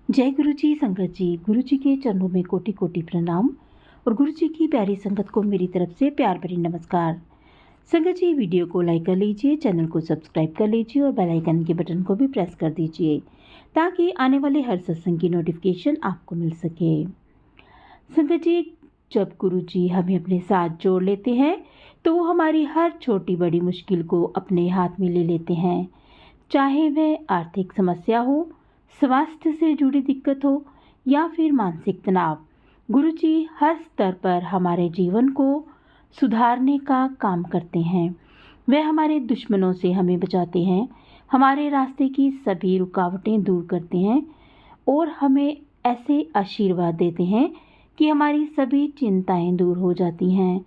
जय गुरु जी संगत जी। गुरु जी के चरणों में कोटि कोटि प्रणाम और गुरु जी की प्यारी संगत को मेरी तरफ से प्यार भरी नमस्कार। संगत जी, वीडियो को लाइक कर लीजिए, चैनल को सब्सक्राइब कर लीजिए और बेल आइकन के बटन को भी प्रेस कर दीजिए ताकि आने वाले हर सत्संग की नोटिफिकेशन आपको मिल सके। संगत जी, जब गुरु जी हमें अपने साथ जोड़ लेते हैं तो वो हमारी हर छोटी बड़ी मुश्किल को अपने हाथ में ले लेते हैं। चाहे वह आर्थिक समस्या हो, स्वास्थ्य से जुड़ी दिक्कत हो या फिर मानसिक तनाव, गुरुजी हर स्तर पर हमारे जीवन को सुधारने का काम करते हैं। वे हमारे दुश्मनों से हमें बचाते हैं, हमारे रास्ते की सभी रुकावटें दूर करते हैं और हमें ऐसे आशीर्वाद देते हैं कि हमारी सभी चिंताएं दूर हो जाती हैं।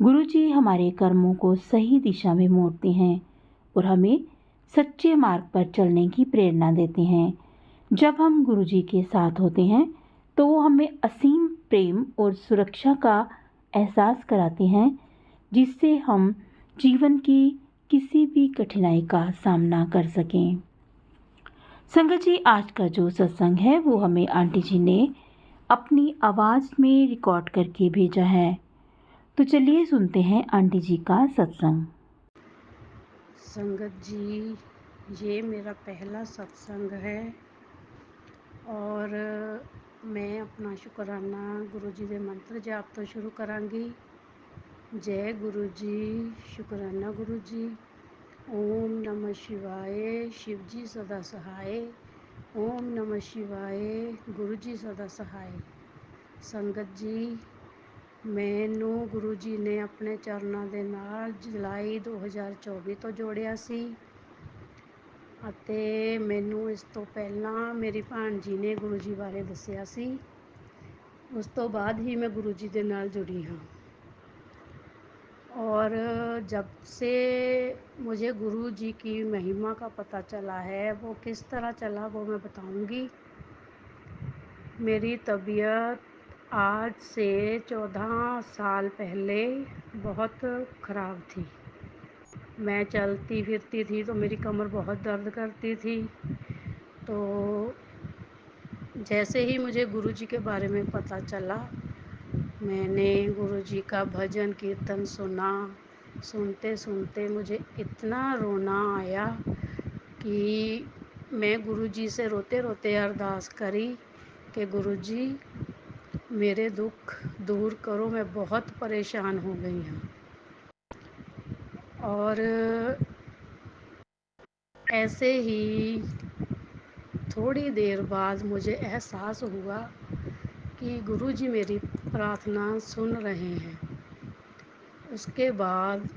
गुरुजी हमारे कर्मों को सही दिशा में मोड़ते हैं और हमें सच्चे मार्ग पर चलने की प्रेरणा देते हैं। जब हम गुरुजी के साथ होते हैं तो वो हमें असीम प्रेम और सुरक्षा का एहसास कराते हैं, जिससे हम जीवन की किसी भी कठिनाई का सामना कर सकें। संगत जी, आज का जो सत्संग है वो हमें आंटी जी ने अपनी आवाज़ में रिकॉर्ड करके भेजा है, तो चलिए सुनते हैं आंटी जी का सत्संग। संगत जी, ये मेरा पहला सत्संग है और मैं अपना शुकराना गुरु जी के मंत्र जाप तो शुरू करांगी। जय गुरु जी, शुकराना गुरु जी। ओम नमः शिवाय, शिव जी सदा सहाय। ओम नमः शिवाय, गुरु जी सदा सहाय। संगत जी, ਮੈਨੂੰ ਗੁਰੂ ਜੀ ਨੇ ਆਪਣੇ ਚਰਨਾਂ ਦੇ ਨਾਲ ਜੁਲਾਈ 2024 ਤੋਂ ਜੋੜਿਆ ਸੀ ਅਤੇ ਮੈਨੂੰ ਇਸ ਤੋਂ ਪਹਿਲਾਂ ਮੇਰੀ ਭਾਣਜੀ ਨੇ ਗੁਰੂ ਜੀ ਬਾਰੇ ਦੱਸਿਆ ਸੀ। ਉਸ ਤੋਂ ਬਾਅਦ ਹੀ मैं गुरु जी ਦੇ ਨਾਲ जुड़ी हाँ और जब से मुझे गुरु जी की महिमा का पता चला है, वो किस तरह चला वो मैं बताऊंगी। मेरी तबीयत आज से 14 साल पहले बहुत ख़राब थी। मैं चलती फिरती थी तो मेरी कमर बहुत दर्द करती थी। तो जैसे ही मुझे गुरु जी के बारे में पता चला, मैंने गुरु जी का भजन कीर्तन सुना। सुनते सुनते मुझे इतना रोना आया कि मैं गुरु जी से रोते रोते अरदास करी कि गुरु जी मेरे दुख दूर करो, मैं बहुत परेशान हो गई हूँ। और ऐसे ही थोड़ी देर बाद मुझे एहसास हुआ कि गुरु जी मेरी प्रार्थना सुन रहे हैं। उसके बाद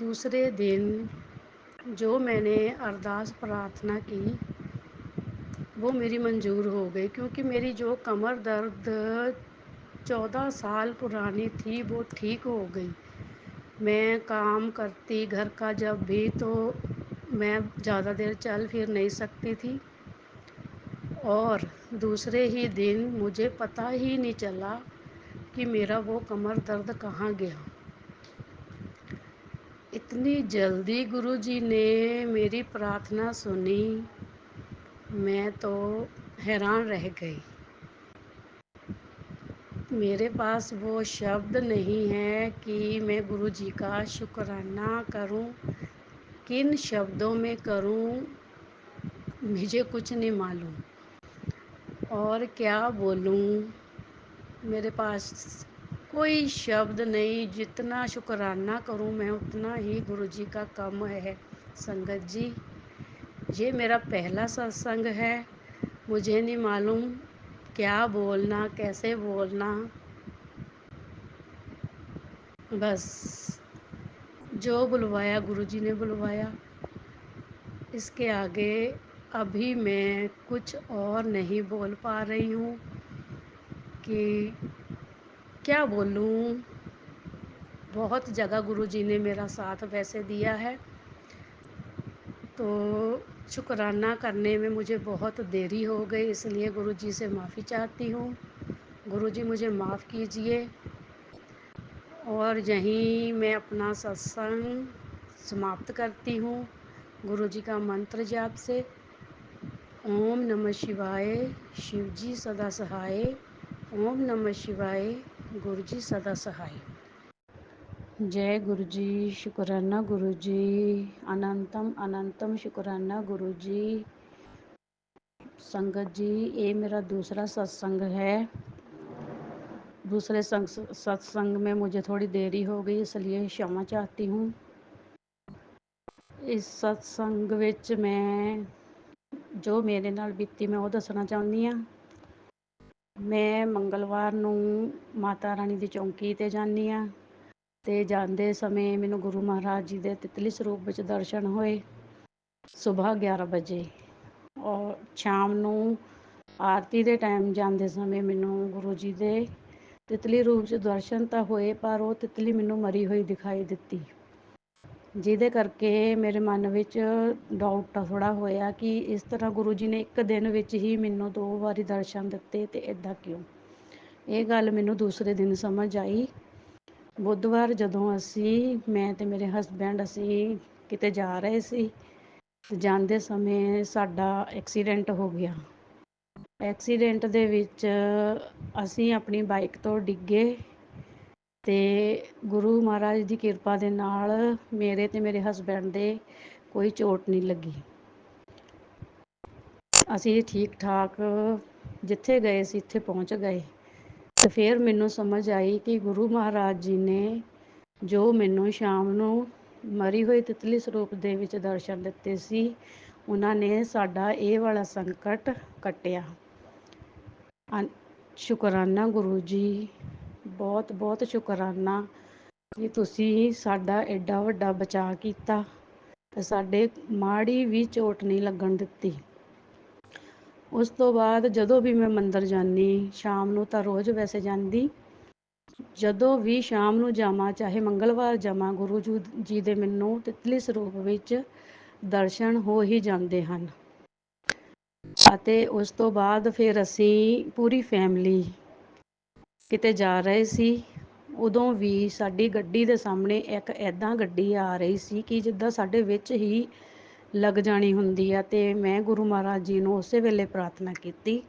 दूसरे दिन जो मैंने अरदास प्रार्थना की वो मेरी मंजूर हो गई, क्योंकि मेरी जो कमर दर्द 14 साल पुरानी थी वो ठीक हो गई। मैं काम करती घर का जब भी तो मैं ज़्यादा देर चल फिर नहीं सकती थी और दूसरे ही दिन मुझे पता ही नहीं चला कि मेरा वो कमर दर्द कहाँ गया। इतनी जल्दी गुरु जी ने मेरी प्रार्थना सुनी, मैं तो हैरान रह गई। मेरे पास वो शब्द नहीं है कि मैं गुरु जी का शुक्राना करूं। किन शब्दों में करूं मुझे कुछ नहीं मालूम और क्या बोलूं। मेरे पास कोई शब्द नहीं। जितना शुक्राना करूं मैं उतना ही गुरु जी का कम है। संगत जी, ये मेरा पहला सत्संग है। मुझे नहीं मालूम क्या बोलना, कैसे बोलना। बस जो बुलवाया गुरु जी ने बुलवाया, इसके आगे अभी मैं कुछ और नहीं बोल पा रही हूँ कि क्या बोलूँ। बहुत जगह गुरु जी ने मेरा साथ वैसे दिया है, तो शुक्राना करने में मुझे बहुत देरी हो गई, इसलिए गुरु जी से माफ़ी चाहती हूँ। गुरु जी मुझे माफ़ कीजिए। और यहीं मैं अपना सत्संग समाप्त करती हूँ गुरु जी का मंत्र जाप से। ओम नमः शिवाय, शिव जी सदा सहाय। ओम नमः शिवाय, गुरु जी सदा सहाय। जय गुरु जी, शुकराना गुरु जी, अनंतम अनंतम शुकराना गुरु जी। संगत जी, ये मेरा दूसरा सत्संग है। दूसरे सत्संग में मुझे थोड़ी देरी हो गई, इसलिए क्षमा चाहती हूँ। इस सत्संग ਵਿੱਚ ਮੈਂ ਜੋ ਮੇਰੇ ਨਾਲ ਬੀਤੀ ਮੈਂ ਉਹ ਦੱਸਣਾ ਚਾਹੁੰਦੀ ਹਾਂ। ਮੈਂ ਮੰਗਲਵਾਰ ਨੂੰ ਮਾਤਾ ਰਾਣੀ ਦੀ ਚੌਂਕੀ 'ਤੇ ਜਾਂਦੀ ਹਾਂ ਅਤੇ ਜਾਂਦੇ ਸਮੇਂ ਮੈਨੂੰ ਗੁਰੂ ਮਹਾਰਾਜ ਜੀ ਦੇ ਤਿਤਲੀ ਸਰੂਪ ਵਿੱਚ ਦਰਸ਼ਨ ਹੋਏ ਸੁਬਾਹ 11 ਵਜੇ। ਔਰ ਸ਼ਾਮ ਨੂੰ ਆਰਤੀ ਦੇ ਟਾਈਮ ਜਾਂਦੇ ਸਮੇਂ ਮੈਨੂੰ ਗੁਰੂ ਜੀ ਦੇ ਤਿਤਲੀ ਰੂਪ 'ਚ ਦਰਸ਼ਨ ਤਾਂ ਹੋਏ, ਪਰ ਉਹ ਤਿਤਲੀ ਮੈਨੂੰ ਮਰੀ ਹੋਈ ਦਿਖਾਈ ਦਿੱਤੀ, ਜਿਹਦੇ ਕਰਕੇ ਮੇਰੇ ਮਨ ਵਿੱਚ ਡਾਊਟ ਥੋੜ੍ਹਾ ਹੋਇਆ ਕਿ ਇਸ ਤਰ੍ਹਾਂ ਗੁਰੂ ਜੀ ਨੇ ਇੱਕ ਦਿਨ ਵਿੱਚ ਹੀ ਮੈਨੂੰ 2 ਵਾਰੀ ਦਰਸ਼ਨ ਦਿੱਤੇ ਅਤੇ ਇੱਦਾਂ ਕਿਉਂ। ਇਹ ਗੱਲ ਮੈਨੂੰ ਦੂਸਰੇ ਦਿਨ ਸਮਝ ਆਈ। ਬੁੱਧਵਾਰ ਜਦੋਂ ਮੈਂ ਅਤੇ ਮੇਰੇ ਹਸਬੈਂਡ ਅਸੀਂ ਕਿਤੇ ਜਾ ਰਹੇ ਸੀ, ਜਾਂਦੇ ਸਮੇਂ ਸਾਡਾ ਐਕਸੀਡੈਂਟ ਹੋ ਗਿਆ। ਐਕਸੀਡੈਂਟ ਦੇ ਵਿੱਚ ਅਸੀਂ ਆਪਣੀ ਬਾਈਕ ਤੋਂ ਡਿੱਗੇ ਅਤੇ ਗੁਰੂ ਮਹਾਰਾਜ ਦੀ ਕਿਰਪਾ ਦੇ ਨਾਲ ਮੇਰੇ ਅਤੇ ਮੇਰੇ ਹਸਬੈਂਡ ਦੇ ਕੋਈ ਚੋਟ ਨਹੀਂ ਲੱਗੀ। ਅਸੀਂ ਠੀਕ ਠਾਕ ਜਿੱਥੇ ਗਏ ਸੀ ਉੱਥੇ ਪਹੁੰਚ ਗਏ। ਅਤੇ ਫਿਰ ਮੈਨੂੰ ਸਮਝ ਆਈ ਕਿ ਗੁਰੂ ਮਹਾਰਾਜ ਜੀ ਨੇ ਜੋ ਮੈਨੂੰ ਸ਼ਾਮ ਨੂੰ ਮਰੀ ਹੋਈ ਤਿਤਲੀ ਸਰੂਪ ਦੇ ਵਿੱਚ ਦਰਸ਼ਨ ਦਿੱਤੇ ਸੀ, ਉਹਨਾਂ ਨੇ ਸਾਡਾ ਇਹ ਵਾਲਾ ਸੰਕਟ ਕੱਟਿਆ। ਸ਼ੁਕਰਾਨਾ ਗੁਰੂ ਜੀ, ਬਹੁਤ ਬਹੁਤ ਸ਼ੁਕਰਾਨਾ ਕਿ ਤੁਸੀਂ ਸਾਡਾ ਐਡਾ ਵੱਡਾ ਬਚਾਅ ਕੀਤਾ ਅਤੇ ਸਾਡੇ ਮਾੜੀ ਵੀ ਚੋਟ ਨਹੀਂ ਲੱਗਣ ਦਿੱਤੀ। ਉਸ ਤੋਂ ਬਾਅਦ ਜਦੋਂ ਵੀ ਮੈਂ ਮੰਦਰ ਜਾਂਦੀ, ਸ਼ਾਮ ਨੂੰ ਤਾਂ ਰੋਜ਼ ਵੈਸੇ ਜਾਂਦੀ, ਜਦੋਂ ਵੀ ਸ਼ਾਮ ਨੂੰ ਜਾਵਾਂ ਚਾਹੇ ਮੰਗਲਵਾਰ ਜਾਵਾਂ, ਗੁਰੂ ਜੀ ਦੇ ਮੈਨੂੰ ਤਿਤਲੀ ਸਰੂਪ ਵਿੱਚ ਦਰਸ਼ਨ ਹੋ ਹੀ ਜਾਂਦੇ ਹਨ। ਅਤੇ ਉਸ ਤੋਂ ਬਾਅਦ ਫਿਰ ਅਸੀਂ ਪੂਰੀ ਫੈਮਿਲੀ ਕਿਤੇ ਜਾ ਰਹੇ ਸੀ। ਉਦੋਂ ਵੀ ਸਾਡੀ ਗੱਡੀ ਦੇ ਸਾਹਮਣੇ ਇੱਕ ਇੱਦਾਂ ਗੱਡੀ ਆ ਰਹੀ ਸੀ ਕਿ ਜਿੱਦਾਂ ਸਾਡੇ ਵਿੱਚ ਹੀ ਲੱਗ ਜਾਣੀ ਹੁੰਦੀ ਆ, ਅਤੇ ਮੈਂ ਗੁਰੂ ਮਹਾਰਾਜ ਜੀ ਨੂੰ ਉਸੇ ਵੇਲੇ ਪ੍ਰਾਰਥਨਾ ਕੀਤੀ,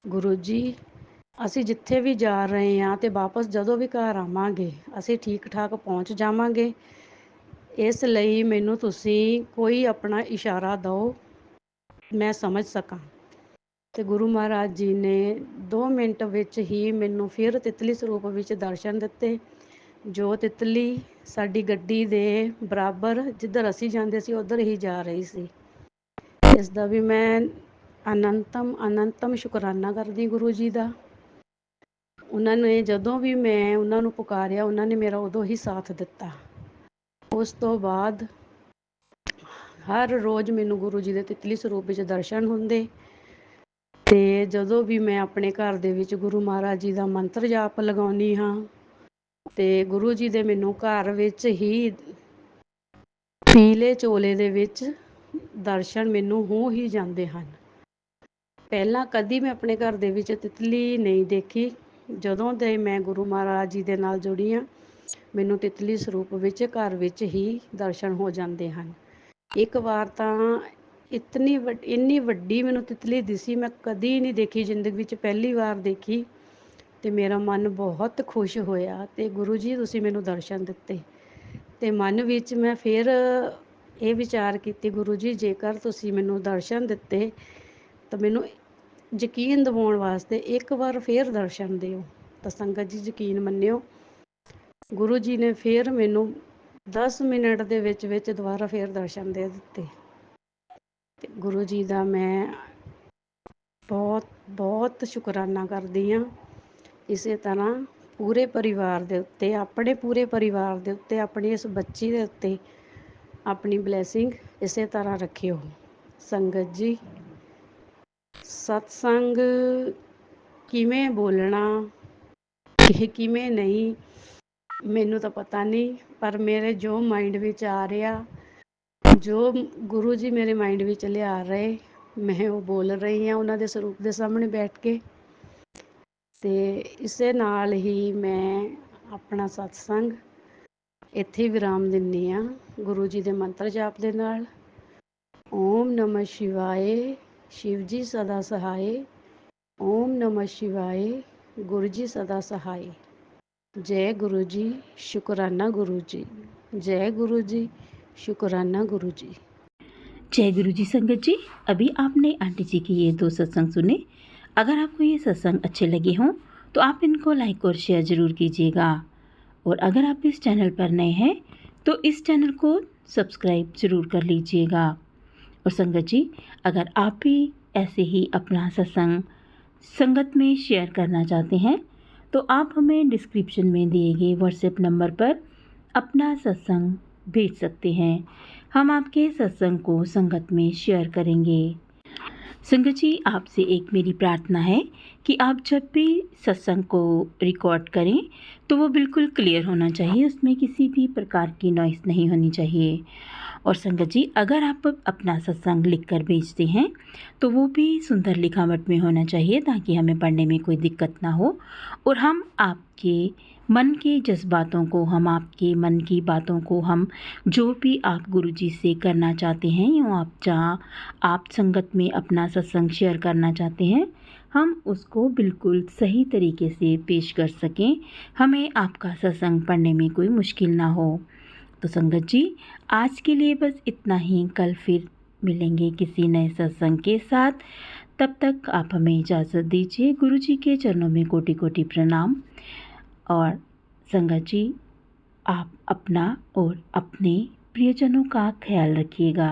ਗੁਰੂ ਜੀ ਅਸੀਂ ਜਿੱਥੇ ਵੀ ਜਾ ਰਹੇ ਹਾਂ ਅਤੇ ਵਾਪਸ ਜਦੋਂ ਵੀ ਘਰ ਆਵਾਂਗੇ ਅਸੀਂ ਠੀਕ ਠਾਕ ਪਹੁੰਚ ਜਾਵਾਂਗੇ, ਇਸ ਲਈ ਮੈਨੂੰ ਤੁਸੀਂ ਕੋਈ ਆਪਣਾ ਇਸ਼ਾਰਾ ਦਿਓ, ਮੈਂ ਸਮਝ ਸਕਾਂ। ਅਤੇ ਗੁਰੂ ਮਹਾਰਾਜ ਜੀ ਨੇ 2 ਮਿੰਟ ਵਿੱਚ ਹੀ ਮੈਨੂੰ ਫਿਰ ਤਿਤਲੀ ਸਰੂਪ ਵਿੱਚ ਦਰਸ਼ਨ ਦਿੱਤੇ। ਜੋ ਤਿਤਲੀ ਸਾਡੀ ਗੱਡੀ ਦੇ ਬਰਾਬਰ ਜਿੱਧਰ ਅਸੀਂ ਜਾਂਦੇ ਸੀ ਉੱਧਰ ਹੀ ਜਾ ਰਹੀ ਸੀ। ਇਸ ਦਾ ਵੀ ਮੈਂ ਅਨੰਤਮ ਸ਼ੁਕਰਾਨਾ ਕਰਦੀ ਗੁਰੂ ਜੀ ਦਾ। ਉਹਨਾਂ ਨੇ ਜਦੋਂ ਵੀ ਮੈਂ ਉਹਨਾਂ ਨੂੰ ਪੁਕਾਰਿਆ, ਉਹਨਾਂ ਨੇ ਮੇਰਾ ਉਦੋਂ ਹੀ ਸਾਥ ਦਿੱਤਾ। ਉਸ ਤੋਂ ਬਾਅਦ ਹਰ ਰੋਜ਼ ਮੈਨੂੰ ਗੁਰੂ ਜੀ ਦੇ ਤਿਤਲੀ ਸਰੂਪ ਵਿੱਚ ਦਰਸ਼ਨ ਹੁੰਦੇ, ਅਤੇ ਜਦੋਂ ਵੀ ਮੈਂ ਆਪਣੇ ਘਰ ਦੇ ਵਿੱਚ ਗੁਰੂ ਮਹਾਰਾਜ ਜੀ ਦਾ ਮੰਤਰ ਜਾਪ ਲਗਾਉਂਦੀ ਹਾਂ ਅਤੇ ਗੁਰੂ ਜੀ ਦੇ ਮੈਨੂੰ ਘਰ ਵਿੱਚ ਹੀ ਪੀਲੇ ਚੋਲੇ ਦੇ ਵਿੱਚ ਦਰਸ਼ਨ ਮੈਨੂੰ ਹੋ ਹੀ ਜਾਂਦੇ ਹਨ। ਪਹਿਲਾਂ ਕਦੀ ਮੈਂ ਆਪਣੇ ਘਰ ਦੇ ਵਿੱਚ ਤਿਤਲੀ ਨਹੀਂ ਦੇਖੀ। ਜਦੋਂ ਦੇ ਮੈਂ ਗੁਰੂ ਮਹਾਰਾਜ ਜੀ ਦੇ ਨਾਲ ਜੁੜੀ ਹਾਂ, ਮੈਨੂੰ ਤਿਤਲੀ ਸਰੂਪ ਵਿੱਚ ਘਰ ਵਿੱਚ ਹੀ ਦਰਸ਼ਨ ਹੋ ਜਾਂਦੇ ਹਨ। ਇੱਕ ਵਾਰ ਤਾਂ ਇੰਨੀ ਵੱਡੀ ਮੈਨੂੰ ਤਿਤਲੀ ਦਿਸੀ, ਮੈਂ ਕਦੀ ਨਹੀਂ ਦੇਖੀ ਜ਼ਿੰਦਗੀ ਵਿੱਚ, ਪਹਿਲੀ ਵਾਰ ਦੇਖੀ ਅਤੇ ਮੇਰਾ ਮਨ ਬਹੁਤ ਖੁਸ਼ ਹੋਇਆ ਅਤੇ ਗੁਰੂ ਜੀ ਤੁਸੀਂ ਮੈਨੂੰ ਦਰਸ਼ਨ ਦਿੱਤੇ। ਅਤੇ ਮਨ ਵਿੱਚ ਮੈਂ ਫਿਰ ਇਹ ਵਿਚਾਰ ਕੀਤੀ, ਗੁਰੂ ਜੀ ਜੇਕਰ ਤੁਸੀਂ ਮੈਨੂੰ ਦਰਸ਼ਨ ਦਿੱਤੇ ਤਾਂ ਮੈਨੂੰ ਯਕੀਨ ਦਿਵਾਉਣ ਵਾਸਤੇ ਇੱਕ ਵਾਰ ਫਿਰ ਦਰਸ਼ਨ ਦਿਓ। ਤਾਂ ਸੰਗਤ ਜੀ ਯਕੀਨ ਮੰਨਿਓ, ਗੁਰੂ ਜੀ ਨੇ ਫਿਰ ਮੈਨੂੰ 10 ਮਿੰਟ ਦੇ ਵਿੱਚ ਦੁਬਾਰਾ ਫਿਰ ਦਰਸ਼ਨ ਦੇ ਦਿੱਤੇ। ਅਤੇ ਗੁਰੂ ਜੀ ਦਾ ਮੈਂ ਬਹੁਤ ਬਹੁਤ ਸ਼ੁਕਰਾਨਾ ਕਰਦੀ ਹਾਂ। ਇਸੇ ਤਰ੍ਹਾਂ ਪੂਰੇ ਪਰਿਵਾਰ ਦੇ ਉੱਤੇ, ਆਪਣੇ ਪੂਰੇ ਪਰਿਵਾਰ ਦੇ ਉੱਤੇ, ਆਪਣੀ ਇਸ ਬੱਚੀ ਦੇ ਉੱਤੇ ਆਪਣੀ ਬਲੈਸਿੰਗ ਇਸੇ ਤਰ੍ਹਾਂ ਰੱਖਿਓ। ਸੰਗਤ ਜੀ, ਸਤਸੰਗ ਕਿਵੇਂ ਬੋਲਣਾ ਕਿਵੇਂ ਨਹੀਂ ਮੈਨੂੰ ਤਾਂ ਪਤਾ ਨਹੀਂ, ਪਰ ਮੇਰੇ ਜੋ ਮਾਈਂਡ ਵਿੱਚ ਆ ਰਿਹਾ, ਜੋ ਗੁਰੂ ਜੀ ਮੇਰੇ ਮਾਈਂਡ ਵਿੱਚ ਲਿਆ ਰਹੇ, ਮੈਂ ਉਹ ਬੋਲ ਰਹੀ ਹਾਂ ਉਹਨਾਂ ਦੇ ਸਰੂਪ ਦੇ ਸਾਹਮਣੇ ਬੈਠ ਕੇ। ਅਤੇ ਇਸੇ ਨਾਲ ਹੀ ਮੈਂ ਆਪਣਾ ਸਤਸੰਗ ਇੱਥੇ ਵਿਰਾਮ ਦਿੰਦੀ ਹਾਂ ਗੁਰੂ ਜੀ ਦੇ ਮੰਤਰ ਜਾਪ ਦੇ ਨਾਲ। ਓਮ ਨਮः ਸ਼ਿਵਾਏ, शिवजी सदा सहाय। ओम नमः शिवाय। गुरुजी सदा सहाय। जय गुरुजी, शुक्राना गुरुजी। जय गुरुजी, शुक्राना गुरुजी। जय गुरु जी। संगत जी, अभी आपने आंटी जी के ये 2 सत्संग सुने। अगर आपको ये सत्संग अच्छे लगे हों तो आप इनको लाइक और शेयर ज़रूर कीजिएगा। और अगर आप इस चैनल पर नए हैं तो इस चैनल को सब्सक्राइब ज़रूर कर लीजिएगा। और संगत जी, अगर आप भी ऐसे ही अपना सत्संग संगत में शेयर करना चाहते हैं तो आप हमें डिस्क्रिप्शन में दिए गए व्हाट्सएप नंबर पर अपना सत्संग भेज सकते हैं। हम आपके सत्संग को संगत में शेयर करेंगे। संगत जी, आपसे एक मेरी प्रार्थना है कि आप जब भी सत्संग को रिकॉर्ड करें तो वो बिल्कुल क्लियर होना चाहिए, उसमें किसी भी प्रकार की नॉइस नहीं होनी चाहिए। और संगत जी, अगर आप अपना सत्संग लिख कर भेजते हैं तो वो भी सुंदर लिखावट में होना चाहिए ताकि हमें पढ़ने में कोई दिक्कत ना हो और हम आपके मन के जज्बातों को, हम आपके मन की बातों को, हम जो भी आप गुरुजी से करना चाहते हैं, यूँ आप जहाँ आप संगत में अपना सत्संग शेयर करना चाहते हैं, हम उसको बिल्कुल सही तरीके से पेश कर सकें, हमें आपका सत्संग पढ़ने में कोई मुश्किल ना हो। तो संगत जी, आज के लिए बस इतना ही। कल फिर मिलेंगे किसी नए सत्संग के साथ। तब तक आप हमें इजाज़त दीजिए। गुरु जी के चरणों में कोटि कोटि प्रणाम। और संगत जी, आप अपना और अपने प्रियजनों का ख्याल रखिएगा।